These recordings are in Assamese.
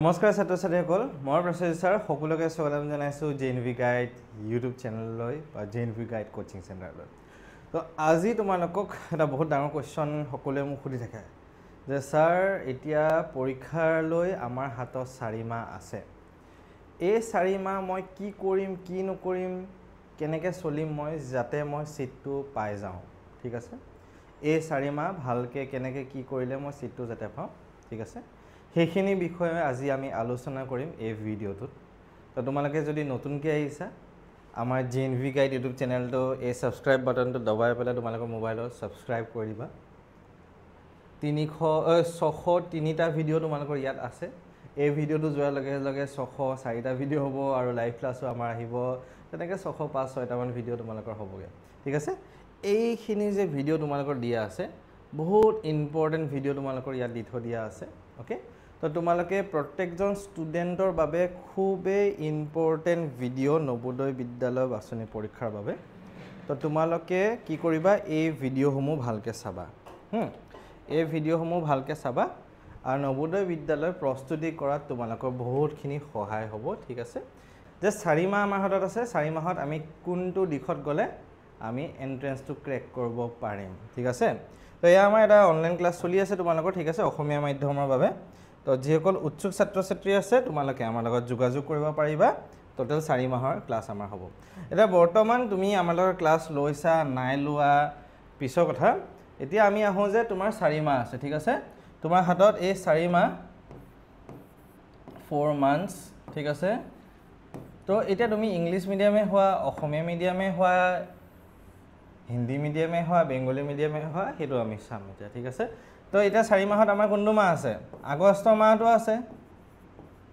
নমস্কাৰ ছাত্ৰ ছাত্ৰীসকল মই প্ৰসেজ ছাৰ সকলোকে স্বাগতম জনাইছোঁ জেএনভি গাইড ইউটিউব চেনেললৈ বা জেএনভি গাইড কোচিং চেণ্টাৰলৈ তো আজি তোমালোকক এটা বহুত ডাঙৰ কোৱেশ্চন সকলোৱে মোক সুধি থাকে যে ছাৰ এতিয়া পৰীক্ষালৈ আমাৰ হাতত 4 মাহ আছে এই 4 মাহ মই কি কৰিম কি নকৰিম কেনেকৈ চলিম মই যাতে মই সিটটো পাই যাওঁ ঠিক আছে এই 4 মাহ ভালকৈ কেনেকৈ কি কৰিলে মই সিটটো যাতে পাওঁ ঠিক আছে সেইখিনি বিষয়ে আজি আমি আলোচনা কৰিম এই ভিডিঅ'টোত তো তোমালোকে যদি নতুনকৈ আহিছা আমাৰ জেএনভি গাইড ইউটিউব চেনেলটো এই সাবস্ক্ৰাইব বাটনটো দবাই পেলাই তোমালোকৰ মোবাইলত সাবস্ক্ৰাইব কৰি দিবা 603টা ভিডিঅ' তোমালোকৰ ইয়াত আছে এই ভিডিঅ'টো যোৱাৰ লগে লগে 604টা ভিডিঅ' হ'ব আৰু লাইভ ক্লাছো আমাৰ আহিব তেনেকৈ 605-6টা মান ভিডিঅ' তোমালোকৰ হ'বগে ঠিক আছে এইখিনি যে ভিডিঅ' তোমালোকৰ দিয়া আছে বহুত ইম্পৰ্টেণ্ট ভিডিঅ' তোমালোকৰ ইয়াত দি থৈ দিয়া আছে ওকে তো তোমালোকে প্ৰত্যেকজন ষ্টুডেণ্টৰ বাবে খুবেই ইম্পৰ্টেণ্ট ভিডিঅ' নবোদয় বিদ্যালয় বাছনি পৰীক্ষাৰ বাবে তো তোমালোকে কি কৰিবা এই ভিডিঅ'সমূহ ভালকৈ চাবা এই ভিডিঅ'সমূহ ভালকৈ চাবা আৰু নবোদয় বিদ্যালয় প্ৰস্তুতি কৰাত তোমালোকৰ বহুতখিনি সহায় হ'ব ঠিক আছে যে 4 মাহ আমাৰ হাতত আছে 4 মাহত আমি কোনটো দিশত গ'লে আমি এন্ট্ৰেন্সটো ক্ৰেক কৰিব পাৰিম ঠিক আছে তো এয়া আমাৰ এটা অনলাইন ক্লাছ চলি আছে তোমালোকৰ ঠিক আছে অসমীয়া মাধ্যমৰ বাবে তো যিসকল উৎসুক ছাত্ৰ ছাত্ৰী আছে তোমালোকে আমাৰ লগত যোগাযোগ কৰিব পাৰিবা টোটাল 4 মাহৰ ক্লাছ আমাৰ হ'ব এটা বৰ্তমান তুমি আমাৰ লগত ক্লাছ লৈছা নাই লোৱা পিছৰ কথা এতিয়া আমি আহো যে তোমাৰ 4 মাহ আছে ঠিক আছে তোমাৰ হাতত এই 4 মাহ 4 মান্থস ঠিক আছে তো এতিয়া তুমি ইংলিশ মিডিয়ামে হোৱা অসমীয়া মিডিয়ামে হোৱা হিন্দী মিডিয়ামে হোৱা বেংগলী মিডিয়ামে হোৱা হেতু আমি চাম এতিয়া ঠিক আছে তো এটা 4 মাহত আমাৰ কোনটো মাহ আছে আগষ্ট মাহটো আছে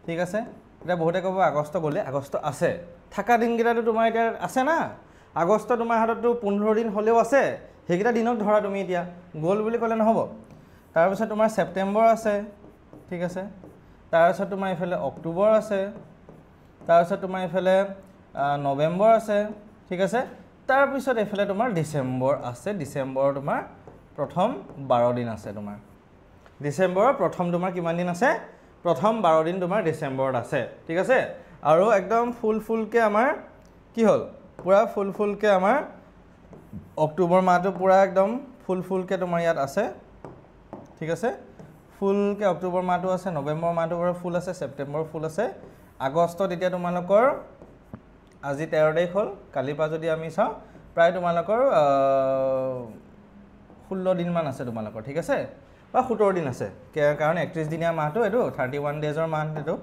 ঠিক আছে এটা বহুতে ক'ব আগষ্ট গ'লে আগষ্ট আছে থাকা দিনকেইটাটো তোমাৰ এতিয়া আছে না আগষ্ট তোমাৰ হাততো 15 দিন হ'লেও আছে সেইকেইটা দিনক ধৰা তুমি এতিয়া গ'ল বুলি ক'লে নহ'ব তাৰপিছত তোমাৰ ছেপ্টেম্বৰ আছে ঠিক আছে তাৰপিছত তোমাৰ ইফালে অক্টোবৰ আছে তাৰপিছত তোমাৰ ইফালে নৱেম্বৰ আছে ঠিক আছে তাৰপিছত এফালে তোমাৰ ডিসেম্বৰ আছে ডিসেম্বৰ তোমাৰ প্ৰথম 12 দিন আছে তোমাৰ ডিসেম্বৰৰ প্ৰথম তোমাৰ কিমান দিন আছে প্ৰথম 12 দিন তোমাৰ ডিসেম্বৰত আছে ঠিক আছে আৰু একদম ফুলকে আমাৰ কি হ'ল পুৰা ফুলকে আমাৰ অক্টোবৰ মাহটো পুৰা একদম ফুলকে তোমাৰ ইয়াত আছে ঠিক আছে ফুলকে অক্টোবৰ মাহটো আছে নৱেম্বৰ মাহটো পুৰা ফুল আছে ছেপ্টেম্বৰ ফুল আছে আগষ্টত এতিয়া তোমালোকৰ আজি 13 তাৰিখ হ'ল কালিৰ পৰা যদি আমি চাওঁ প্ৰায় তোমালোকৰ 16 দিন মান আছে তোমালোকৰ ঠিক আছে বা 17 দিন আছে কাৰণ 31 দিনীয়া মাহটো এটো 31 ডেজৰ মাহ এটো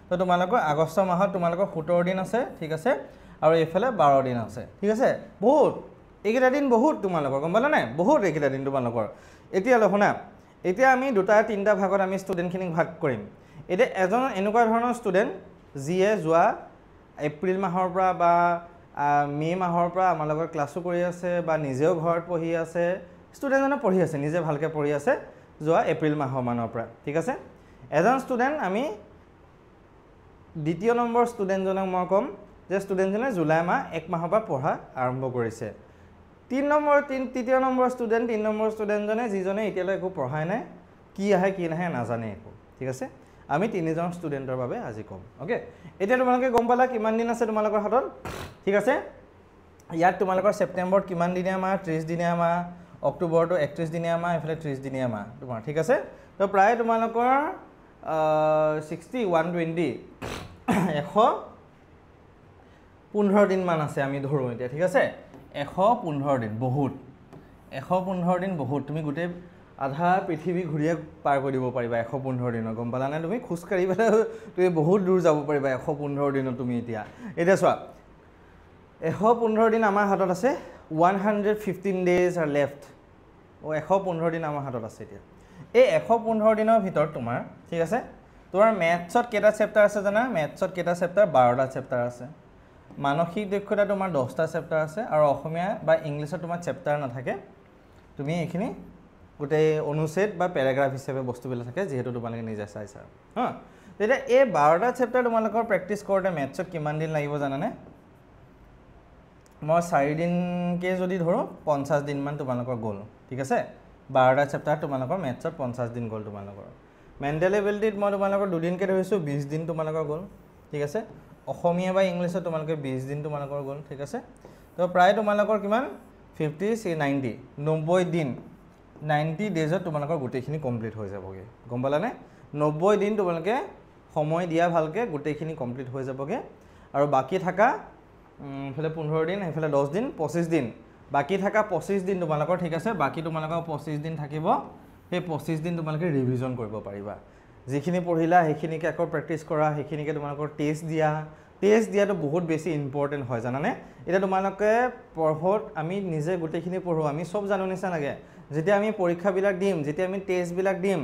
তো তোমালোকৰ আগষ্ট মাহত তোমালোকৰ 17 দিন আছে ঠিক আছে আৰু এফালে 12 দিন আছে ঠিক আছে বহুত এইকেইটা দিন বহুত তোমালোকৰ গম পালা নাই বহুত এইকেইটা দিন তোমালোকৰ এতিয়া লহনা এতিয়া আমি দুটা তিনটা ভাগত আমি ষ্টুডেণ্টখিনিক ভাগ কৰিম এতিয়া এজন এনেকুৱা ধৰণৰ ষ্টুডেণ্ট যিয়ে যোৱা এপ্ৰিল মাহৰ পৰা বা মে মাহৰ পৰা আমাৰ লগত ক্লাছো কৰি আছে বা নিজেও ঘৰত পঢ়ি আছে ষ্টুডেণ্টজনে পঢ়ি আছে নিজে ভালকৈ পঢ়ি আছে যোৱা এপ্ৰিল মাহৰ মানৰ পৰা ঠিক আছে এজন ষ্টুডেণ্ট আমি দ্বিতীয় নম্বৰ ষ্টুডেণ্টজনক মই ক'ম যে ষ্টুডেণ্টজনে জুলাই মাহ 1 মাহৰ পৰা পঢ়া আৰম্ভ কৰিছে তৃতীয় নম্বৰ ষ্টুডেণ্টজনে যিজনে এতিয়ালৈ একো পঢ়াই নাই কি আহে কি নাহে নাজানে একো ঠিক আছে আমি তিনিজন ষ্টুডেণ্টৰ বাবে আজি ক'ম ওকে এতিয়া তোমালোকে গম পালা কিমান দিন আছে তোমালোকৰ হাতত ঠিক আছে ইয়াত তোমালোকৰ ছেপ্টেম্বৰত কিমান দিনীয়া মাহ 30 দিনীয়া মাহ অক্টোবৰটো 31 দিনীয়া মাহ এফালে 30 দিনীয়া মাহ তোমাৰ ঠিক আছে তো প্ৰায় তোমালোকৰ 60 120 115 দিন মান আছে আমি ধৰো এতিয়া ঠিক আছে 115 দিন বহুত 115 দিন বহুত তুমি গোটেই আধা পৃথিৱী ঘূৰিয়ে পাৰ কৰি দিব পাৰিবা 115 দিনৰ গম পালা নে তুমি খুজ কাঢ়ি পেলাই তুমি বহুত দূৰ যাব পাৰিবা 115 দিনত তুমি এতিয়া চোৱা 115 দিন আমাৰ হাতত আছে 115 days are left 115 দিন আমাৰ হাতত আছে এতিয়া এই 115 দিনৰ ভিতৰত তোমাৰ ঠিক আছে তোমাৰ ম্যাথছত কেটা চেপ্টাৰ আছে জানা ম্যাথছত কেটা চেপ্টাৰ 12টা চেপ্টাৰ আছে মানসিক দক্ষতা তোমাৰ 10টা চেপ্টাৰ আছে আৰু অসমীয়া বা ইংলিছত তোমাৰ চেপ্টাৰ নাথাকে তুমি এইখিনি গোটেই অনুচ্ছেদ বা প্যাৰাগ্ৰাফ হিচাপে বস্তুবিলাক থাকে যেহেতু তোমালোকে নিজে চাইছা তেতিয়া এই 12টা চেপ্টাৰ তোমালোকৰ প্ৰেক্টিছ কৰোঁতে ম্যাথছত কিমান দিন লাগিব জানানে মই 4 দিনকে যদি ধৰো 50 দিন মান তোমালোকৰ গ'ল ঠিক আছে 12টা চেপ্টাৰ তোমালোকৰ ম্যাথছত 50 দিন গ'ল তোমালোকৰ মেণ্টেল এবিলিটিত মই তোমালোকৰ দুদিনকৈ ধৰিছোঁ 20 দিন তোমালোকৰ গ'ল ঠিক আছে অসমীয়া বা ইংলিছত তোমালোকে 20 দিন তোমালোকৰ গ'ল ঠিক আছে তো প্ৰায় তোমালোকৰ কিমান 50 90 90 দিন 90 ডেজত তোমালোকৰ গোটেইখিনি কমপ্লিট হৈ যাবগে গম পালানে 90 দিন তোমালোকে সময় দিয়া ভালকে গোটেইখিনি কমপ্লিট হৈ যাবগে আৰু বাকি থাকা ফলে 15 দিন এফালে 10 দিন 25 দিন বাকি থাকা 25 দিন তোমালোকৰ ঠিক আছে বাকি তোমালোকৰ 25 দিন থাকিব সেই 25 দিন তোমালোকে ৰিভিজন কৰিব পাৰিবা যিখিনি পঢ়িলা সেইখিনিকে আকৌ প্ৰেক্টিছ কৰা সেইখিনিকে তোমালোকৰ টেষ্ট দিয়াটো বহুত বেছি ইম্পৰ্টেন্ট হয় জানানে এটা তোমালোকে পঢ়ত আমি নিজে গোটেইখিনি পঢ়ো আমি সব জানো নিছা লাগে যেতিয়া আমি পৰীক্ষা বিলাক দিম যেতিয়া আমি টেষ্ট বিলাক দিম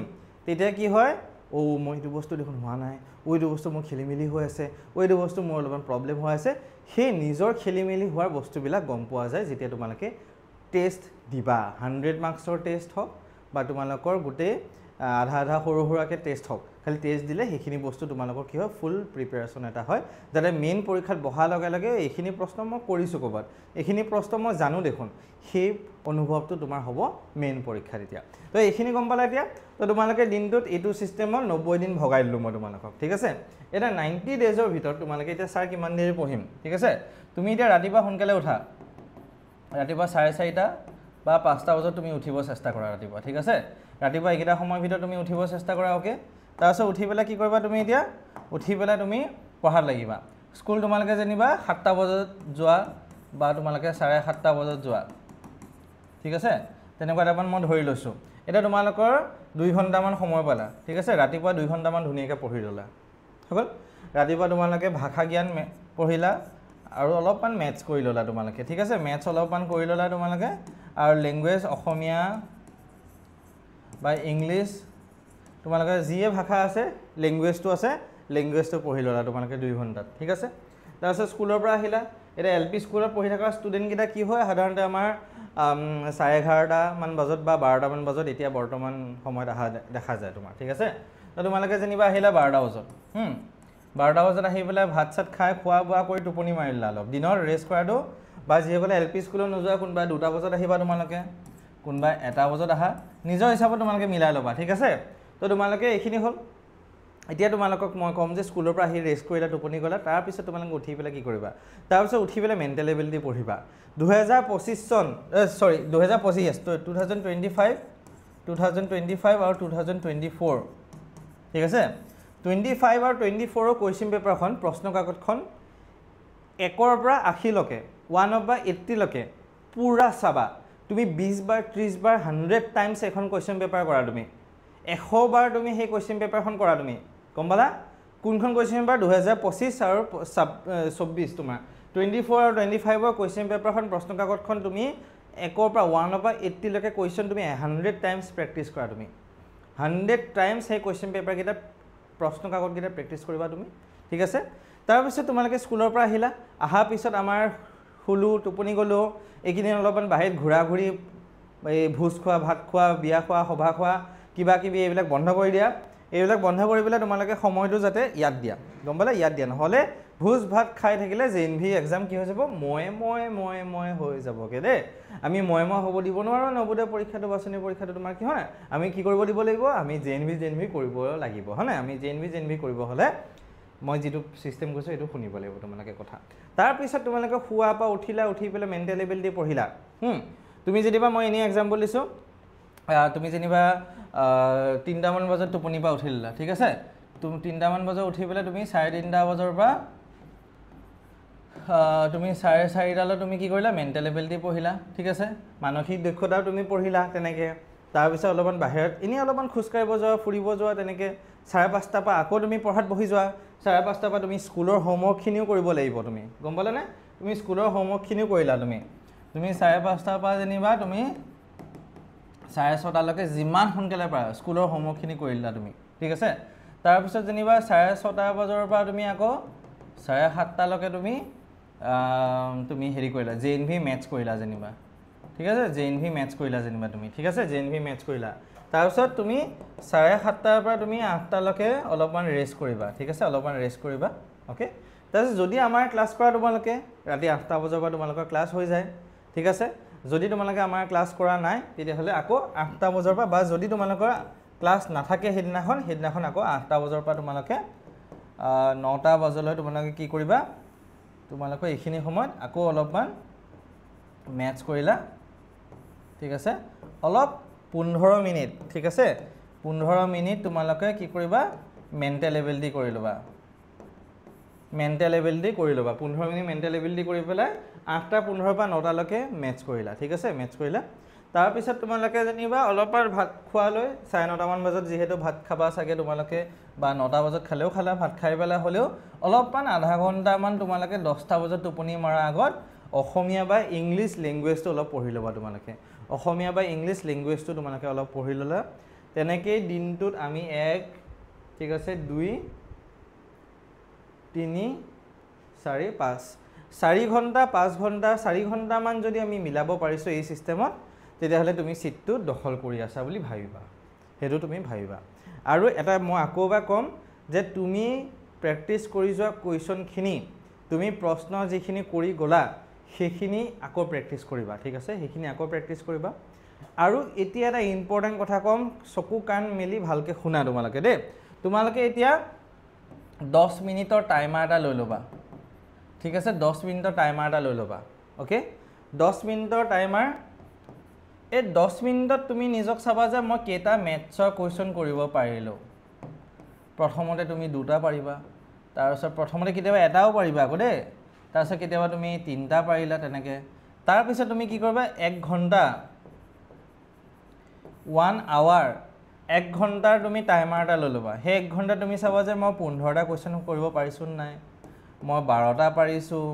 তেতিয়া কি হয় ও মই এইটো বস্তু দেখোন হোৱা নাই ওইটো বস্তু মোৰ খেলিমেলি হৈ আছে ওইটো বস্তু মোৰ অলপমান প্ৰবলেম হৈ আছে সেই নিজৰ খেলিমেলি হোৱাৰ বস্তুবিলাক গম পোৱা যায় যেতিয়া তোমালোকে টেষ্ট দিবা 100 মাৰ্কছৰ টেষ্ট হওক বা তোমালোকৰ গোটেই আধা সৰু সৰুকে টেষ্ট হওক খালি টেষ্ট দিলে সেইখিনি বস্তু তোমালোকৰ কি হয় ফুল প্ৰিপাৰেচন এটা হয় যাতে মেইন পৰীক্ষাত বহা লগে লগে এইখিনি প্ৰশ্ন মই কৰিছো কবাত এইখিনি প্ৰশ্ন মই জানো দেখোন সেই অনুভৱটো তোমাৰ হ'ব মেইন পৰীক্ষাত এতিয়া তো এইখিনি গম পালা এতিয়া তো তোমালোকে দিনটোত এইটো সিস্টেমত 90 দিন ভগাই দিলো মই তোমালোকক ঠিক আছে এটা 90 ডেজৰ ভিতৰত তোমালোকে এতিয়া স্যাৰ কিমান দেৰি পঢ়িম ঠিক আছে তুমি এতিয়া ৰাতিপুৱা সোনকালে উঠা ৰাতিপুৱা 4:30 বা 5টা বজাত তুমি উঠিব চেষ্টা কৰা ৰাতিপুৱা ঠিক আছে ৰাতিপুৱা এইকেইটা সময়ৰ ভিতৰত তুমি উঠিব চেষ্টা কৰা ওকে তাৰপিছত উঠি পেলাই কি কৰিবা তুমি এতিয়া উঠি পেলাই তুমি পঢ়াত লাগিবা স্কুল তোমালোকে জানিবা 7টা বজাত যোৱা বা তোমালোকে 7:30 বজাত যোৱা ঠিক আছে তেনেকুৱা টাইমত মই ধৰি লৈছো এটা তোমালোকৰ 2 ঘণ্টামান সময় পালা ঠিক আছে ৰাতিপুৱা 2 ঘণ্টামান ধুনীয়াকৈ পঢ়ি ল'লা হ'ল ৰাতিপুৱা তোমালোকে ভাষা জ্ঞান পঢ়িলা আৰু অলপমান মেথছ কৰি ল'লা তোমালোকে ঠিক আছে মেথছ অলপমান কৰি ল'লা তোমালোকে আৰু ল্যাঙ্গুৱেজ অসমীয়া বা ইংলিশ তোমালোকে যিয়ে ভাষা আছে ল্যাঙ্গুৱেজটো আছে ল্যাঙ্গুৱেজটো পঢ়ি ল'লা তোমালোকে 2 ঘণ্টাত ঠিক আছে তাৰপিছত স্কুলৰ পৰা আহিলা এটা এলপি স্কুলত পঢ়ি থকা ষ্টুডেন্ট কিটা কি হয় সাধাৰণতে আমাৰ 11:30 মান বজাত বা 12টা মান বজাত এতিয়া বৰ্তমান সময়ত আহা দেখা যায় তোমাৰ ঠিক আছে তো তোমালোকে যেনিবা আহিলা 12টা বজাত 12টা বজাত আহি পেলাই ভাত চাত খাই খোৱা বোৱা কৰি টোপনি মাৰিলা অলপ দিনৰ ৰেষ্ট কৰাটো বা যিসকলে এলপি স্কুলত নোযোৱা কোনবা 2টা বজাত আহিবা তোমালোকে কোনবা 1টা বজাত আহা নিজৰ হিচাপত তোমালোকে মিলাই ল'বা ঠিক আছে তো তোমালোকে এইখিনি হ'ল এতিয়া তোমালোকক মই কম যে স্কুলৰ পৰা আহি ৰেষ্ট কৰিলা টোপনি গলা তাৰ পিছত তোমালোকে উঠি পেলাই কি কৰিবা তাৰ পিছত উঠি পেলাই মেণ্টেল এবিলিটি পঢ়িবা 2025 চন সৰি 2025 তো 2025 আৰু 2024 ঠিক আছে 25 আৰু 24 ৰ কোৱেশ্চন পেপাৰখন প্ৰশ্ন কাকতখন 1 ৰ পৰা 80 লকে 1 পৰা 80 লকে পুৰা চাবা তুমি 20 বাৰ 30 বাৰ 100 টাইমছ এখন কোৱেশ্চন পেপাৰ কৰা তুমি 100 বাৰ তুমি সেই কোৱেশ্চন পেপাৰখন কৰা তুমি গম পালা কোনখন কোৱেশ্চন পেপাৰ 2025 আৰু 24 তোমাৰ 24 আৰু 25 ৰ কোৱেশ্চন পেপাৰখন প্ৰশ্ন কাকতখন তুমি 1 ৰ পৰা 1 পৰা 80 লকে কোৱেশ্চন তুমি 100 টাইমছ প্ৰেক্টিছ কৰা তুমি 100 টাইমছ সেই কোৱেশ্চন পেপাৰ কিটা প্ৰশ্ন কাকত কিটা প্ৰেক্টিছ কৰিবা তুমি ঠিক আছে তাৰ পিছত তোমালোকে স্কুলৰ পৰা আহিলা আহা পিছত আমাৰ হুলু টোপনি গলো এইখিনি অলপমান বাহিৰত ঘুৰা ঘুৰি এই ভোজ খোৱা ভাত খোৱা বিয়া খোৱা সভা খোৱা কিবা কিবি এইবিলাক বন্ধ কৰি দিয়া এইবিলাক বন্ধ কৰি পেলাই তোমালোকে সময়টো যাতে ইয়াত দিয়া গম পালা ইয়াত দিয়া নহলে ভোজ ভাত খাই থাকিলে জেএনভি এক্সাম কি হৈ যাব মই হৈ যাবগে দে আমি মই হ'ব দিব নোৱাৰো নবোদয় পৰীক্ষাটো বাছনি পৰীক্ষাটো তোমাৰ কি হয় আমি কি কৰিব দিব লাগিব আমি জেএনভি কৰিব লাগিব হয় না আমি জেএনভি কৰিব হলে মই যেটো সিস্টেম কৈছো এটো শুনিব লাগিব তোমালোকে কথা তাৰ পিছত তোমালোকে খুৱা পা উঠিলা উঠি পেলে মেণ্টেল এবিলিটি পঢ়িলা তুমি যেনিবা মই এনি এক্সাম্পল দিছো তুমি যেনিবা 3টা মান বজাত টোপনি পা উঠিলা ঠিক আছে তুমি 3টা মান বজাত উঠি পেলে তুমি 3:30 বজাৰ পৰা তুমি 4:30 লৈ তুমি কি কৰিলা মেণ্টেল এবিলিটি পঢ়িলা ঠিক আছে মানসিক দক্ষতাও তুমি পঢ়িলা তেনেকে তাৰ পিছত অলপমান বাহিৰত এনি অলপমান খুস্কাৰিব যোৱা ফুৰিব যোৱা তেনেকে 5:30 পা আকৌ তুমি পঢ়াত বহি যোৱা 5:30 পা তুমি স্কুলৰ হোমৱৰ্ক খিনিও কৰিব লাগিব তুমি গম পালা না তুমি স্কুলৰ হোমৱৰ্ক খিনিও কৰিলা তুমি 5:30 পা যেনিবা তুমি 6:30 লৈকে যিমান সোনকালে পাৰা স্কুলৰ হোমৱৰ্ক খিনি কৰিলা তুমি ঠিক আছে তাৰ পিছত যেনিবা 6:30 বজাৰ পৰা তুমি আকৌ 7:30 লৈকে তুমি হেৰি কৰিলা জেএনভি মেথছ কৰিলা যেনিবা ঠিক আছে জেএনভি মেথছ কৰিলা যেনিবা তুমি ঠিক আছে জেএনভি মেথছ কৰিলা তাৰ পিছত তুমি 7:30 পৰা তুমি 8টা লৈকে অলপমান ৰেষ্ট কৰিবা ঠিক আছে অলপমান ৰেষ্ট কৰিবা ওকে তাৰপিছত যদি আমাৰ ক্লাছ কৰা তোমালোকে ৰাতি 8টা বজাৰ পৰা তোমালোকৰ ক্লাছ হৈ যায় ঠিক আছে যদি তোমালোকে আমাৰ ক্লাছ কৰা নাই তেতিয়া হলে আকৌ 8টা বজাৰ পৰা বা যদি তোমালোকৰ ক্লাছ নাথাকে সেইদিনাখন আকৌ 8টা বজাৰ পৰা তোমালোকে 9টা বজালৈ তোমালোকে কি কৰিবা তোমালোকে এইখিনি সময়ত আকৌ অলপমান মেথছ কৰিলা ঠিক আছে অলপ 15 মিনিট ঠিক আছে 15 মিনিট তোমালোকে কি কৰিবা মেণ্টেল এবিলিটি কৰি ল'বা মেণ্টেল এবিলিটি কৰি ল'বা 15 মিনিট মেণ্টেল এবিলিটি কৰি পেলাই 8:15 পৰা 9টা লৈকে মেথছ কৰিলা ঠিক আছে মেথছ কৰিলা তাৰপিছত তোমালোকে জানিবা অলপমান ভাত খোৱালৈ 9:30 মান বজাত যিহেতু ভাত খাবা চাগে তোমালোকে বা 9টা বজাত খালেও খালা ভাত খাই পেলাই হ'লেও অলপমান আধা ঘণ্টামান তোমালোকে 10টা বজাত টোপনি মৰাৰ আগত অসমীয়া বা ইংলিছ লেংগুৱেজটো অলপ পঢ়ি ল'বা তোমালোকে অসমীয়া বা ইংলিছ লেংগুৱেজটো তোমালোকে অলপ পঢ়ি ল'লা তেনেকেই দিনটোত আমি 1 ঠিক আছে 2 3 4 5 4 ঘণ্টা 5 ঘণ্টা 4 ঘণ্টামান যদি আমি মিলাব পাৰিছোঁ এই চিষ্টেমত তেতিয়াহ'লে তুমি চিটটো দখল কৰি আছা বুলি ভাবিবা সেইটো তুমি ভাবিবা আৰু এটা মই আকৌ এবাৰ ক'ম যে তুমি প্ৰেক্টিছ কৰি যোৱা কুৱেশ্যনখিনি তুমি প্ৰশ্ন যিখিনি কৰি গ'লা সেইখিনি আকৌ প্ৰেক্টিছ কৰিবা ঠিক আছে সেইখিনি আকৌ প্ৰেক্টিছ কৰিবা আৰু এতিয়া এটা ইম্পৰ্টেণ্ট কথা ক'ম চকু কাণ মেলি ভালকৈ শুনা তোমালোকে দেই তোমালোকে এতিয়া 10 মিনিটৰ টাইমাৰ এটা লৈ ল'বা ঠিক আছে 10 মিনিটৰ টাইমাৰ এটা লৈ ল'বা অ'কে 10 মিনিটৰ টাইমাৰ এই 10 মিনিটত তুমি নিজক চাবা যে মই কেইটা মেথছৰ কুৱেশ্যন কৰিব পাৰিলোঁ প্ৰথমতে তুমি 2টা পাৰিবা তাৰপিছত প্ৰথমতে কেতিয়াবা এটাও পাৰিবা আকৌ দেই তাৰপিছত কেতিয়াবা তুমি 3টা পাৰিলা তেনেকৈ তাৰপিছত তুমি কি কৰিবা 1 ঘণ্টা 1 আৱাৰ 1 ঘণ্টাৰ তুমি টাইমাৰ এটা লৈ ল'বা সেই 1 ঘণ্টা তুমি চাবা যে মই 15টা কুৱেশ্যন কৰিব পাৰিছোঁ নাই মই 12টা পাৰিছোঁ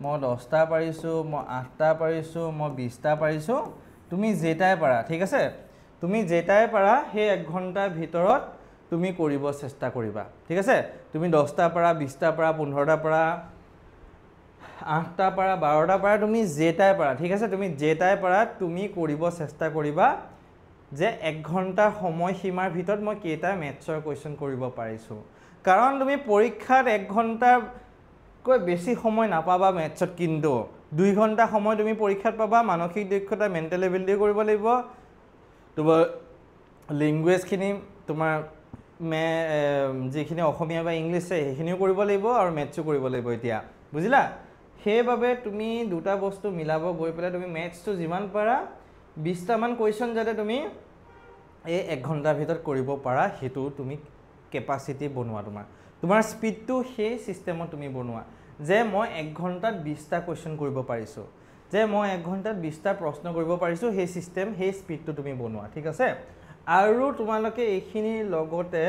মই 10টা পাৰিছোঁ মই 8টা পাৰিছোঁ মই 20টা পাৰিছোঁ তুমি যেটাই পাৰা ঠিক আছে তুমি যেটাই পাৰা সেই 1 ঘণ্টাৰ ভিতৰত তুমি কৰিব চেষ্টা কৰিবা ঠিক আছে তুমি 10টা পাৰা 20টা পাৰা 15টা পাৰা 8টা পাৰা 12টা পাৰা তুমি যেটাই পাৰা ঠিক আছে তুমি যেটাই পাৰা তুমি কৰিব চেষ্টা কৰিবা যে 1 ঘণ্টাৰ সময়সীমাৰ ভিতৰত মই কেইটা মেথছৰ কুৱেশ্যন কৰিব পাৰিছোঁ কাৰণ তুমি পৰীক্ষাত 1 ঘণ্টাকৈ বেছি সময় নাপাবা মেথছত কিন্তু 2 ঘণ্টা সময় তুমি পৰীক্ষাত পাবা মানসিক দক্ষতা মেণ্টেল এবিলিটি কৰিব লাগিব তোমাৰ লেংগুৱেজখিনি তোমাৰ যিখিনি অসমীয়া বা ইংলিছ আছে সেইখিনিও কৰিব লাগিব আৰু মেথছো কৰিব লাগিব এতিয়া বুজিলা সেইবাবে তুমি দুটা বস্তু মিলাব গৈ পেলাই তুমি মেথছটো যিমান পাৰা 20টামান কুৱেশ্যন যাতে তুমি এই 1 ঘণ্টাৰ ভিতৰত কৰিব পাৰা সেইটো তুমি কেপাচিটি বনোৱা তোমাৰ স্পীডটো সেই চিষ্টেমত তুমি বনোৱা যে মই 1 ঘণ্টাত 20টা কুৱেশ্যন কৰিব পাৰিছোঁ যে মই 1 ঘণ্টাত 20টা প্ৰশ্ন কৰিব পাৰিছোঁ সেই চিষ্টেম সেই স্পীডটো তুমি বনোৱা ঠিক আছে আৰু তোমালোকে এইখিনিৰ লগতে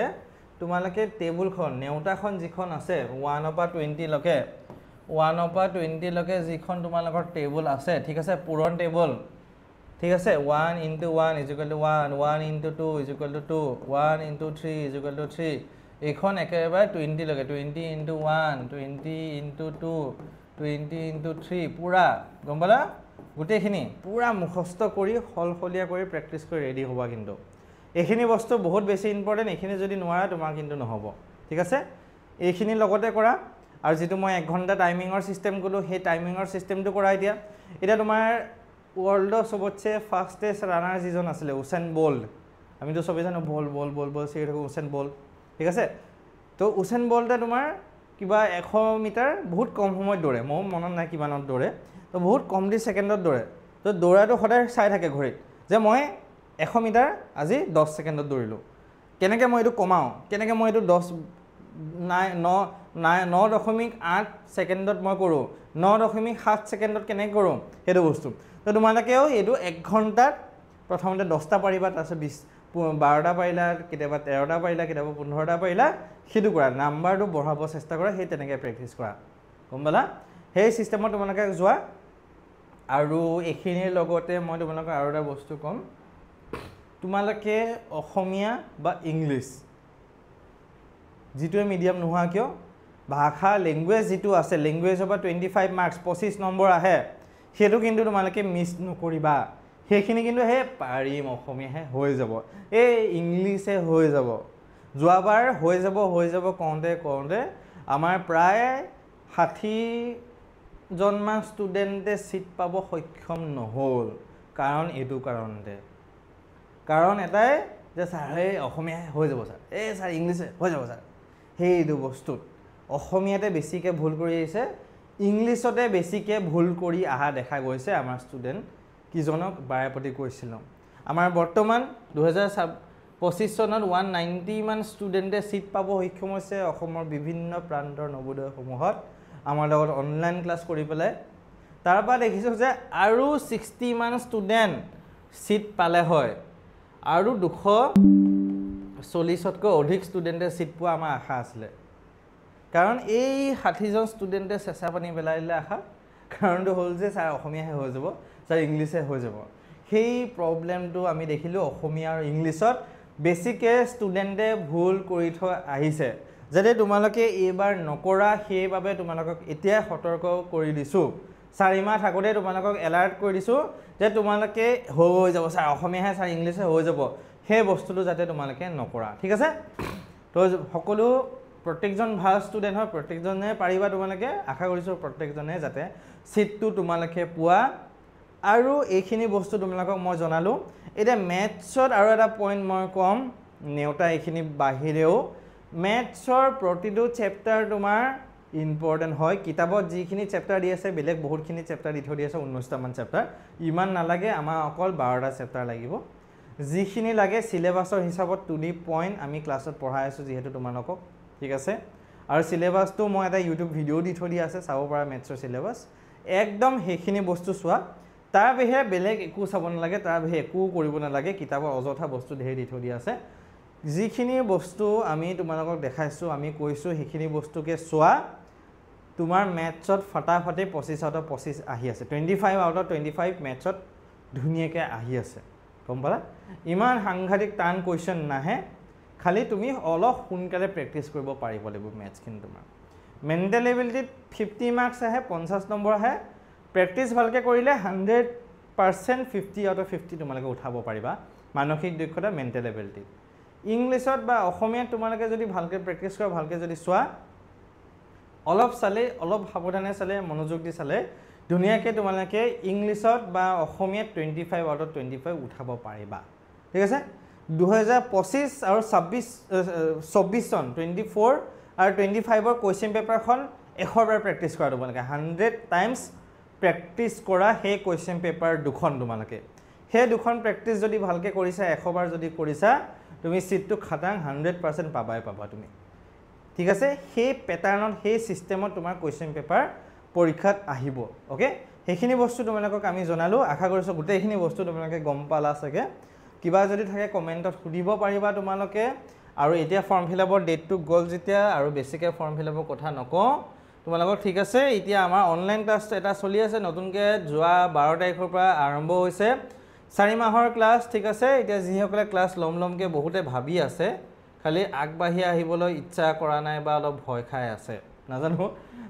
তোমালোকে টেবুলখন নেউতাখন যিখন আছে 1 পৰা 20 লৈকে 1 পৰা 20 লৈকে যিখন তোমালোকৰ টেবুল আছে ঠিক আছে পূৰণ টেবুল ঠিক আছে 1 × 1 = 1 1 × 2 = 2 1 × 3 = 3 এইখন একেবাৰে 20 লৈকে 20 × 1 20 × 2 20 × 3 পুৰা গম পালা গোটেইখিনি পুৰা মুখস্থ কৰি হলহলীয়া কৰি প্ৰেক্টিছ কৰি ৰেডি হ'বা কিন্তু এইখিনি বস্তু বহুত বেছি ইম্পৰ্টেণ্ট এইখিনি যদি নোৱাৰা তোমাৰ কিন্তু নহ'ব ঠিক আছে এইখিনি লগতে কৰা আৰু যেটো মই 1 ঘণ্টা টাইমিঙৰ সিস্টেম ক'লো সেই টাইমিঙৰ সিস্টেমটো কৰা এতিয়া তোমাৰ ৱৰ্ল্ডৰ সবতছে ফাষ্টেষ্ট ৰানাৰ যিজন আছিলে উছেন বল্ট আমিতো সবেই জানো বল সেই উছেন বল্ট ঠিক আছে তো উছেন বল্টে তোমাৰ কিবা 100 মিটাৰ বহুত কম সময়ত দৌৰে মই মনত নাই কিমানত দৌৰে তো বহুত কম ছেকেণ্ডত দৌৰে তো দৌৰাটো সদায় চাই থাকে ঘড়ীত যে মই 100 মিটাৰ আজি 10 ছেকেণ্ডত দৌৰিলোঁ কেনেকৈ মই এইটো কমাওঁ কেনেকৈ মই এইটো 9.8 ছেকেণ্ডত মই কৰোঁ 9.7 ছেকেণ্ডত কেনেকৈ কৰোঁ সেইটো বস্তু তো তোমালোকেও এইটো 1 ঘণ্টাত প্ৰথমতে 10টা পাৰিবা তাৰপিছত 12টা পাৰিলা কেতিয়াবা 13টা পাৰিলা কেতিয়াবা 15টা পাৰিলা সেইটো কৰা নাম্বাৰটো বঢ়াব চেষ্টা কৰা সেই তেনেকৈ প্ৰেক্টিছ কৰা গম পালা সেই চিষ্টেমত তোমালোকে যোৱা আৰু এইখিনিৰ লগতে মই তোমালোকক আৰু এটা বস্তু ক'ম তোমালোকে অসমীয়া বা ইংলিছ যিটোৱে মিডিয়াম নোহোৱা কিয় ভাষা লেংগুৱেজ যিটো আছে লেংগুৱেজৰ পৰা 25 মাৰ্কছ 25 নম্বৰ আহে সেইটো কিন্তু তোমালোকে মিছ নকৰিবা সেইখিনি কিন্তু হে পাৰিম অসমীয়াহে হৈ যাব এই ইংলিছে হৈ যাব যোৱাবাৰ হৈ যাব কওঁতে আমাৰ প্ৰায় 60 জনমান ষ্টুডেণ্টে চিট পাব সক্ষম নহ'ল কাৰণ এইটো কাৰণতে কাৰণ এটাই যে ছাৰ এই অসমীয়া হৈ যাব ছাৰ, এই ছাৰ ইংলিছে হৈ যাব ছাৰ। সেইটো বস্তুত অসমীয়াতে বেছিকৈ ভুল কৰি আহিছে, ইংলিছতে বেছিকৈ ভুল কৰি অহা দেখা গৈছে। আমাৰ ষ্টুডেণ্ট কিজনক বাৰেপতি কৈছিলোঁ, আমাৰ বৰ্তমান 2025 চনত 190 মান ষ্টুডেণ্টে ছিট পাব সক্ষম হৈছে অসমৰ বিভিন্ন প্ৰান্তৰ নৱোদয়সমূহত আমাৰ লগত অনলাইন ক্লাছ কৰি পেলাই। তাৰপৰা দেখিছোঁ যে আৰু 60 মান ষ্টুডেণ্ট ছিট পালে হয়, আৰু 240তকৈ অধিক ষ্টুডেণ্টে ছিট পোৱা আমাৰ আশা আছিলে। কাৰণ এই 60জন ষ্টুডেণ্টে চেঁচা পানী পেলাই দিলে আশা। কাৰণটো হ'ল যে ছাৰ অসমীয়াহে হৈ যাব, ছাৰ ইংলিছে হৈ যাব। সেই প্ৰব্লেমটো আমি দেখিলোঁ অসমীয়া আৰু ইংলিছত বেছিকৈ ষ্টুডেণ্টে ভুল কৰি থৈ আহিছে। যাতে তোমালোকে এইবাৰ নকৰা সেইবাবে তোমালোকক এতিয়া সতৰ্ক কৰি দিছোঁ। 4 মাহ থাকোঁতে তোমালোকক এলাৰ্ট কৰি দিছোঁ যে তোমালোকে হৈ যাব ছাৰ অসমীয়াহে, ছাৰ ইংলিছে হৈ যাব। সেই বস্তুটো যাতে তোমালোকে নকৰা, ঠিক আছে। তো সকলো প্ৰত্যেকজন ভাল ষ্টুডেণ্ট হয়, প্ৰত্যেকজনে পাৰিবা তোমালোকে। আশা কৰিছোঁ প্ৰত্যেকজনে যাতে ছিটটো তোমালোকে পোৱা। আৰু এইখিনি বস্তু তোমালোকক মই জনালোঁ। এতিয়া মেথছত আৰু এটা পইণ্ট মই ক'ম, নেওতা এইখিনি বাহিৰেও মেথছৰ প্ৰতিটো চেপ্টাৰ তোমাৰ ইম্পৰ্টেণ্ট হয়। কিতাপত যিখিনি চেপ্টাৰ দি আছে বেলেগ বহুতখিনি চেপ্টাৰ দি থৈ দি আছে, 19টামান চেপ্টাৰ। ইমান নালাগে, আমাৰ অকল 12টা চেপ্টাৰ লাগিব। যিখিনি লাগে চিলেবাছৰ হিচাপত টু দি পইণ্ট আমি ক্লাছত পঢ়াই আছোঁ যিহেতু তোমালোকক, ঠিক আছে। আৰু চিলেবাছটো মই এটা ইউটিউব ভিডিঅ' দি থৈ দিয়া আছে, চাব পৰা মেথছৰ চিলেবাছ। একদম সেইখিনি বস্তু চোৱা, তাৰ বাহিৰে বেলেগ একো চাব নালাগে, তাৰ বাহিৰে একো কৰিব নালাগে। কিতাপৰ অযথা বস্তু ধেৰ দি থৈ দিয়া আছে। যিখিনি বস্তু আমি তোমালোকক দেখাইছোঁ, আমি কৈছোঁ সেইখিনি বস্তুকে চোৱা। তোমাৰ মেথছত ফটাফটি 25/25 আহি আছে, 25/25 মেথছত ধুনীয়াকৈ আহি আছে, গম পালা। ইমান সাংঘাতিক টান কুৱেশ্যন নাহে, খালি তুমি অলপ সোনকালে প্ৰেক্টিছ কৰিব পাৰিব লাগিব মেথছখিনি। তোমাৰ মেণ্টেল এবিলিটিত 50 মাৰ্কছ আহে, 50 নম্বৰ আহে। প্ৰেক্টিছ ভালকৈ কৰিলে 100% 50/50 তোমালোকে উঠাব পাৰিবা মানসিক দক্ষতা মেণ্টেল এবিলিটিত। ইংলিছত বা অসমীয়াত তোমালোকে যদি ভালকৈ প্ৰেক্টিছ কৰা, ভালকৈ যদি চোৱা, অলপ চালে, অলপ সাৱধানে চালে, মনোযোগ দি চালে ধুনীয়াকৈ তোমালোকে ইংলিছত বা অসমীয়াত 25/25 উঠাব পাৰিবা, ঠিক আছে। 2025 আৰু 24 চন 24 আৰু 25ৰ কুৱেশ্যন পেপাৰখন 100 বাৰ প্ৰেক্টিছ কৰা তোমালোকে। 100 টাইমছ প্ৰেক্টিছ কৰা সেই কুৱেশ্যন পেপাৰ দুখন তোমালোকে। সেই দুখন প্ৰেক্টিছ যদি ভালকৈ কৰিছা, 100 বাৰ যদি কৰিছা, তুমি ছিটটো খাটাং 100% পাবা তুমি, ঠিক আছে। সেই পেটাৰ্ণত, সেই ছিষ্টেমত তোমাৰ কুৱেশ্যন পেপাৰ পৰীক্ষাত আহিব, অ'কে। সেইখিনি বস্তু তোমালোকক আমি জনালোঁ। আশা কৰিছোঁ গোটেইখিনি বস্তু তোমালোকে গম পালা চাগে। কিবা যদি থাকে কমেণ্টত সুধিব পাৰিবা তোমালোকে। আৰু এতিয়া ফৰ্ম ফিল আপৰ ডেটটো গ'ল যেতিয়া, আৰু বেছিকৈ ফৰ্ম ফিল আপৰ কথা নকওঁ তোমালোকক, ঠিক আছে। এতিয়া আমাৰ অনলাইন ক্লাছ এটা চলি আছে, নতুনকৈ যোৱা 12 তাৰিখৰ পৰা আৰম্ভ হৈছে 4 মাহৰ ক্লাছ, ঠিক আছে। এতিয়া যিসকলে ক্লাছ ল'মকৈ বহুতে ভাবি আছে, খালি আগবাঢ়ি আহিবলৈ ইচ্ছা কৰা নাই বা অলপ ভয় খাই আছে, নাজানো।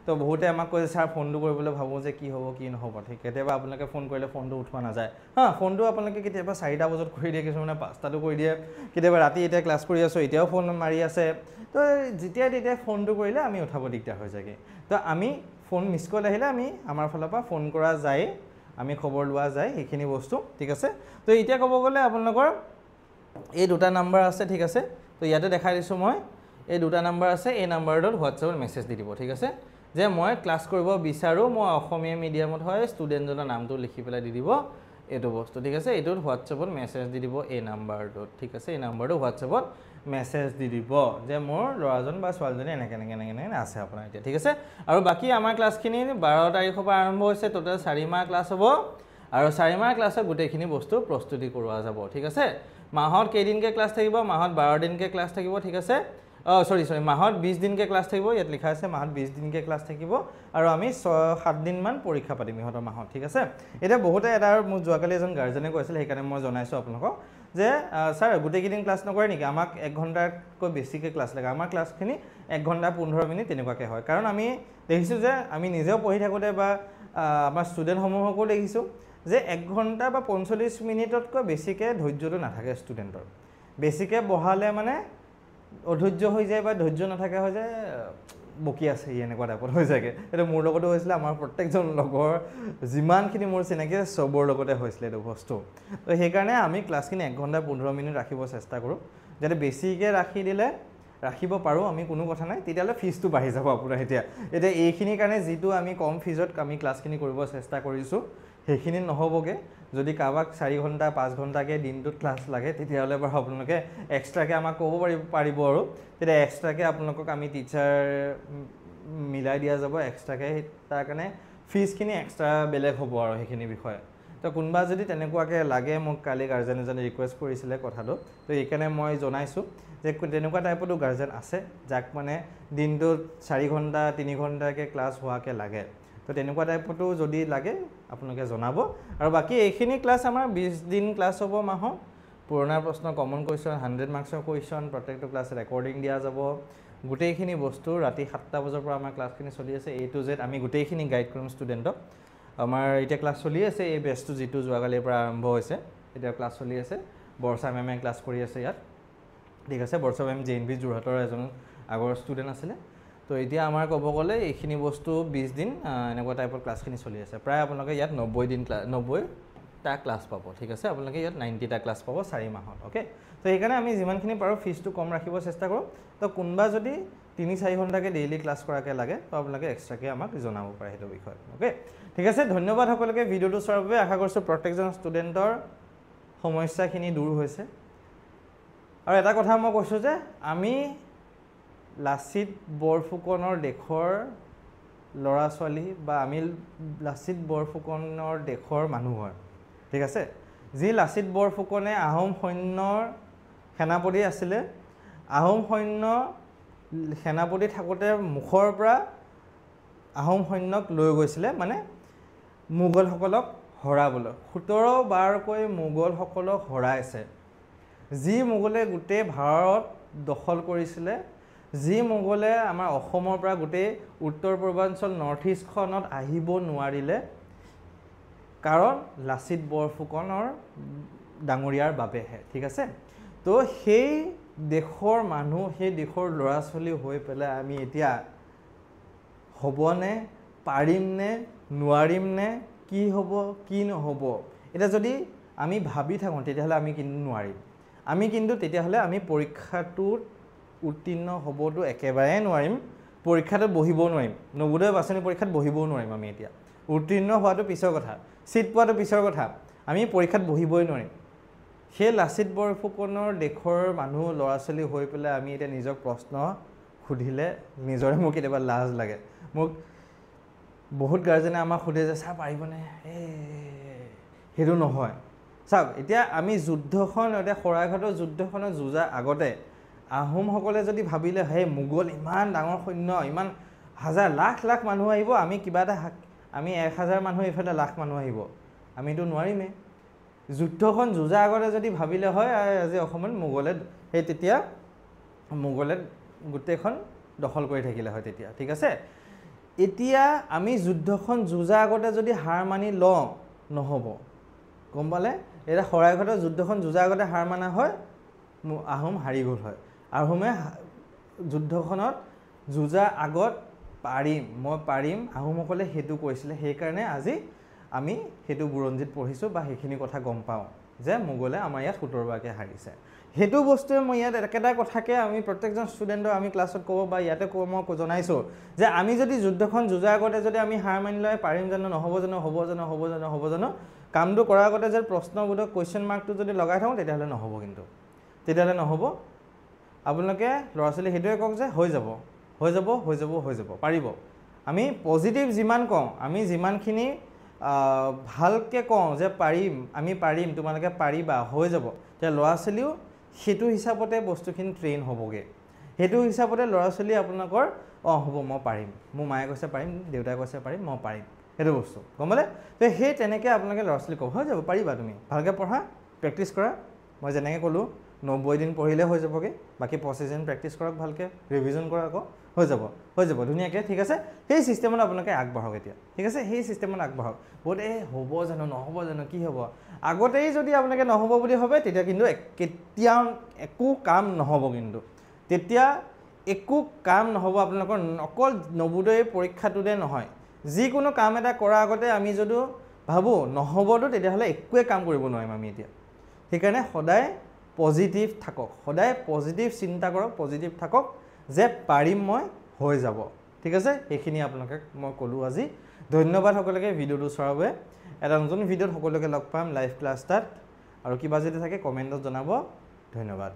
তো বহুতে আমাক কৈছে ছাৰ ফোনটো কৰিবলৈ ভাবোঁ যে কি হ'ব কি নহ'ব, ঠিক। কেতিয়াবা আপোনালোকে ফোন কৰিলে ফোনটো উঠোৱা নাযায়, ফোনটো আপোনালোকে কেতিয়াবা 4টা বজাত কৰি দিয়ে, কিছুমানে 5টাতো কৰি দিয়ে, কেতিয়াবা ৰাতি এতিয়া ক্লাছ কৰি আছোঁ এতিয়াও ফোন মাৰি আছে। তো যেতিয়া তেতিয়া ফোনটো কৰিলে আমি উঠাব দিগদাৰ হৈ যায়গৈ। তো আমি ফোন মিছ কল আহিলে আমি আমাৰ ফালৰ পৰা ফোন কৰা যায়, আমি খবৰ লোৱা যায়, সেইখিনি বস্তু, ঠিক আছে। তো এতিয়া ক'ব গ'লে আপোনালোকৰ এই 2টা নাম্বাৰ আছে, ঠিক আছে। তো ইয়াতে দেখাই দিছোঁ মই, এই 2টা নাম্বাৰ আছে। এই নাম্বাৰটোত হোৱাটছএপত মেছেজ দি দিব, ঠিক আছে, যে মই ক্লাছ কৰিব বিচাৰোঁ, মই অসমীয়া মিডিয়ামত হয়, ষ্টুডেণ্টজনৰ নামটো লিখি পেলাই দি দিব এইটো বস্তু, ঠিক আছে। এইটোত হোৱাটছএপত মেছেজ দি দিব, এই নাম্বাৰটোত, ঠিক আছে। এই নাম্বাৰটো হোৱাটছএপত মেছেজ দি দিব যে মোৰ ল'ৰাজন বা ছোৱালীজনী এনেকৈ আছে আপোনাৰ এতিয়া, ঠিক আছে। আৰু বাকী আমাৰ ক্লাছখিনি 12 তাৰিখৰ পৰা আৰম্ভ হৈছে, টোটেল 4 মাহ ক্লাছ হ'ব। আৰু 4 মাহ ক্লাছত গোটেইখিনি বস্তু প্ৰস্তুতি কৰোৱা যাব, ঠিক আছে। মাহত কেইদিনকৈ ক্লাছ থাকিব? মাহত 12 দিনকৈ ক্লাছ থাকিব, ঠিক আছে। সৰি মাহত 20 দিনকৈ ক্লাছ থাকিব, ইয়াত লিখা আছে মাহত 20 দিনকৈ ক্লাছ থাকিব। আৰু আমি 6-7 দিনমান পৰীক্ষা পাতিম ইহঁতৰ মাহত, ঠিক আছে। এতিয়া বহুতে এটা মোক যোৱাকালি এজন গাৰ্জেনে কৈছিল, সেইকাৰণে মই জনাইছোঁ আপোনালোকক যে ছাৰ গোটেইকেইদিন ক্লাছ নকৰে নেকি, আমাক 1 ঘণ্টাতকৈ বেছিকৈ ক্লাছ লাগে। আমাৰ ক্লাছখিনি 1 ঘণ্টা 15 মিনিট তেনেকুৱাকৈ হয়। কাৰণ আমি দেখিছোঁ যে আমি নিজেও পঢ়ি থাকোঁতে বা আমাৰ ষ্টুডেণ্টসমূহকো দেখিছোঁ যে 1 ঘণ্টা বা 45 মিনিটতকৈ বেছিকৈ ধৈৰ্যটো নাথাকে ষ্টুডেণ্টৰ। বেছিকৈ বহালে মানে অধৈৰ্য হৈ যায় বা ধৈৰ্য নাথাকে হৈ যায়, বকি আছে এনেকুৱা টাইপত হৈ যায়গৈ এইটো মোৰ লগতো হৈছিলে আমাৰ প্ৰত্যেকজন লগৰ যিমানখিনি মোৰ চিনাকি চবৰ লগতে হৈছিলে এইটো বস্তু তো সেইকাৰণে আমি ক্লাছখিনি 1 ঘণ্টা 15 মিনিট ৰাখিব চেষ্টা কৰোঁ যাতে বেছিকৈ ৰাখি দিলে ৰাখিব পাৰোঁ আমি কোনো কথা নাই তেতিয়াহ'লে ফিজটো বাঢ়ি যাব আপোনাৰ এতিয়া এইখিনিৰ কাৰণে যিটো আমি কম ফিজত আমি ক্লাছখিনি কৰিব চেষ্টা কৰিছোঁ সেইখিনি নহ'বগৈ যদি কাৰোবাক 4 ঘণ্টা 5 ঘণ্টাকৈ দিনটোত ক্লাছ লাগে তেতিয়াহ'লে বাৰু আপোনালোকে এক্সট্ৰাকৈ আমাক ক'ব পাৰিব আৰু তেতিয়া এক্সট্ৰাকৈ আপোনালোকক আমি টিচাৰ মিলাই দিয়া যাব এক্সট্ৰাকৈ তাৰ কাৰণে ফিজখিনি এক্সট্ৰা বেলেগ হ'ব আৰু সেইখিনি বিষয়ে তো কোনোবা যদি তেনেকুৱাকৈ লাগে মোক কালি গাৰ্জেন এজনে ৰিকুৱেষ্ট কৰিছিলে কথাটো তো সেইকাৰণে মই জনাইছোঁ যে তেনেকুৱা টাইপতো গাৰ্জেন আছে যাক মানে দিনটোত 4 ঘণ্টা 3 ঘণ্টাকৈ ক্লাছ হোৱাকৈ লাগে তো তেনেকুৱা টাইপতো যদি লাগে আপোনালোকে জনাব আৰু বাকী এইখিনি ক্লাছ আমাৰ 20 দিন ক্লাছ হ'ব মাহত পুৰণা প্ৰশ্ন কমন কুৱেশ্যন 100 মাৰ্কছৰ কুৱেশ্যন প্ৰত্যেকটো ক্লাছ ৰেকৰ্ডিং দিয়া যাব গোটেইখিনি বস্তু ৰাতি 7টা বজাৰ পৰা আমাৰ ক্লাছখিনি চলি আছে A to Z আমি গোটেইখিনি গাইড কৰিম ষ্টুডেণ্টক আমাৰ এতিয়া ক্লাছ চলি আছে এই বেচটো যিটো যোৱাকালিৰ পৰা আৰম্ভ হৈছে এতিয়া ক্লাছ চলি আছে বৰ্ষা মেমে ক্লাছ কৰি আছে ইয়াত ঠিক আছে বৰ্ষা মেম JNV যোৰহাটৰ এজন আগৰ ষ্টুডেণ্ট আছিলে তো এতিয়া আমাৰ ক'ব গ'লে এইখিনি বস্তু 20 দিন এনেকুৱা টাইপৰ ক্লাছখিনি চলি আছে প্ৰায় আপোনালোকে ইয়াত 90 দিন 90টা ক্লাছ পাব ঠিক আছে আপোনালোকে ইয়াত 90টা ক্লাছ পাব 4 মাহত অ'কে তো সেইকাৰণে আমি যিমানখিনি পাৰোঁ ফিজটো কম ৰাখিব চেষ্টা কৰোঁ তো কোনোবা যদি 3-4 ঘণ্টাকৈ ডেইলি ক্লাছ কৰাকৈ লাগে তো আপোনালোকে এক্সট্ৰাকৈ আমাক জনাব পাৰে সেইটো বিষয়ে অ'কে ঠিক আছে ধন্যবাদ সকলোকে ভিডিঅ'টো চোৱাৰ বাবে আশা কৰিছোঁ প্ৰত্যেকজন ষ্টুডেণ্টৰ সমস্যাখিনি দূৰ হৈছে আৰু এটা কথা মই কৈছোঁ যে আমি লাচিত বৰফুকনৰ দেশৰ ল'ৰা ছোৱালী বা আমি লাচিত বৰফুকনৰ দেশৰ মানুহ হয় ঠিক আছে যি লাচিত বৰফুকনে আহোম সৈন্যৰ সেনাপতি আছিলে আহোম সৈন্য সেনাপতি থাকোঁতে মুখৰ পৰা আহোম সৈন্যক লৈ গৈছিলে মানে মোগলসকলক হৰাবলৈ 17বাৰকৈ মোগলসকলক হৰাইছে যি মোগলে গোটেই ভাৰত দখল কৰিছিলে যি মোগলে আমাৰ অসমৰ পৰা গোটেই উত্তৰ পূৰ্বাঞ্চল নৰ্থ ইষ্টখনত আহিব নোৱাৰিলে কাৰণ লাচিত বৰফুকনৰ ডাঙৰীয়াৰ বাবেহে ঠিক আছে তো সেই দেশৰ মানুহ সেই দেশৰ ল'ৰা ছোৱালী হৈ পেলাই আমি এতিয়া হ'বনে পাৰিমনে নোৱাৰিমনে কি হ'ব কি নহ'ব এটা যদি আমি ভাবি থাকোঁ তেতিয়াহ'লে আমি কিন্তু নোৱাৰিম আমি কিন্তু তেতিয়াহ'লে আমি পৰীক্ষাটোত উত্তীৰ্ণ হ'বতো একেবাৰে নোৱাৰিম পৰীক্ষাটোত বহিবও নোৱাৰিম নবোদয় বাছনি পৰীক্ষাত বহিবও নোৱাৰিম আমি এতিয়া উত্তীৰ্ণ হোৱাটো পিছৰ কথা চিট পোৱাটো পিছৰ কথা আমি পৰীক্ষাত বহিবই নোৱাৰিম সেই লাচিত বৰফুকনৰ দেশৰ মানুহ ল'ৰা ছোৱালী হৈ পেলাই আমি এতিয়া নিজক প্ৰশ্ন সুধিলে নিজৰে মোৰ কেতিয়াবা লাজ লাগে মোক বহুত গাৰ্জেনে আমাক সোধে যে ছাৰ পাৰিবনে সেইটো নহয় চাওক এতিয়া আমি যুদ্ধখন এতিয়া শৰাইঘাটৰ যুদ্ধখনত যুঁজাৰ আগতে আহোমসকলে যদি ভাবিলে হে মোগল ইমান ডাঙৰ সৈন্য ইমান হাজাৰ লাখ লাখ মানুহ আহিব আমি কিবা এটা আমি 1000 মানুহ এইফালে লাখ মানুহ আহিব আমিতো নোৱাৰিমেই যুদ্ধখন যুঁজাৰ আগতে যদি ভাবিলে হয় আজি অসমত মোগলে সেই তেতিয়া মোগলে গোটেইখন দখল কৰি থাকিলে হয় তেতিয়া ঠিক আছে এতিয়া আমি যুদ্ধখন যুঁজাৰ আগতে যদি হাৰ মানি লওঁ নহ'ব গম পালে এটা শৰাইঘাটৰ যুদ্ধখন যুঁজাৰ আগতে হাৰ মানা হয় আহোম হাৰি গ'ল হয় আহোমে যুদ্ধখনত যুঁজাৰ আগত মই পাৰিম আহোমসকলে সেইটো কৈছিলে সেইকাৰণে আজি আমি সেইটো বুৰঞ্জীত পঢ়িছোঁ বা সেইখিনি কথা গম পাওঁ যে মোগলে আমাৰ ইয়াত 17বাৰকৈ হাৰিছে সেইটো বস্তুৱে মই ইয়াত একেটা কথাকে আমি প্ৰত্যেকজন ষ্টুডেণ্টক আমি ক্লাছত ক'ব বা ইয়াতে মই জনাইছোঁ যে আমি যদি যুদ্ধখন যুঁজাৰ আগতে যদি আমি হাৰ মানি লৈ পাৰিম জানো নহ'ব জানো কামটো কৰাৰ আগতে যে প্ৰশ্নবোধক কুৱেশ্যন মাৰ্কটো যদি লগাই থাকোঁ তেতিয়াহ'লে নহ'ব কিন্তু তেতিয়াহ'লে নহ'ব আপোনালোকে ল'ৰা ছোৱালী সেইটোৱে কওক যে হৈ যাব পাৰিব আমি পজিটিভ যিমান কওঁ আমি যিমানখিনি ভালকৈ কওঁ যে আমি পাৰিম তোমালোকে পাৰিবা হৈ যাব তেতিয়া ল'ৰা ছোৱালীও সেইটো হিচাপতে বস্তুখিনি ট্ৰেইন হ'বগৈ সেইটো হিচাপতে ল'ৰা ছোৱালী আপোনালোকৰ হ'ব মই পাৰিম মোৰ মায়ে কৈছে পাৰিম দেউতাই কৈছে পাৰিম মই পাৰিম সেইটো বস্তু গম পালে তো সেই তেনেকৈ আপোনালোকে ল'ৰা ছোৱালী কওক হৈ যাব পাৰিবা তুমি ভালকৈ পঢ়া প্ৰেক্টিছ কৰা মই যেনেকৈ ক'লোঁ 90 দিন পঢ়িলে হৈ যাবগৈ বাকী 25 দিন প্ৰেক্টিছ কৰক ভালকৈ ৰিভিজন কৰা আকৌ হৈ যাব ধুনীয়াকৈ ঠিক আছে সেই চিষ্টেমত আপোনালোকে আগবাঢ়ক এতিয়া ঠিক আছে সেই চিষ্টেমত আগবাঢ়ক বহুত হ'ব জানো নহ'ব জানো কি হ'ব আগতেই যদি আপোনালোকে নহ'ব বুলি ভাবে তেতিয়া কিন্তু কেতিয়াও একো কাম নহ'ব কিন্তু তেতিয়া একো কাম নহ'ব আপোনালোকৰ অকল নবোদয় পৰীক্ষাটোতে নহয় যিকোনো কাম এটা কৰাৰ আগতে আমি যদি ভাবোঁ নহ'বতো তেতিয়াহ'লে একোৱে কাম কৰিব নোৱাৰিম আমি এতিয়া সেইকাৰণে সদায় পজিটিভ থাকক সদায় পজিটিভ চিন্তা কৰক পজিটিভ থাকক যে পাৰিম মই হৈ যাব ঠিক আছে সেইখিনি আপোনালোকক মই ক'লোঁ আজি ধন্যবাদ সকলোকে ভিডিঅ'টো চোৱাৰ বাবে এটা নতুন ভিডিঅ'ত সকলোকে লগ পাম লাইভ ক্লাছ তাত আৰু কিবা যদি থাকে কমেণ্টত জনাব ধন্যবাদ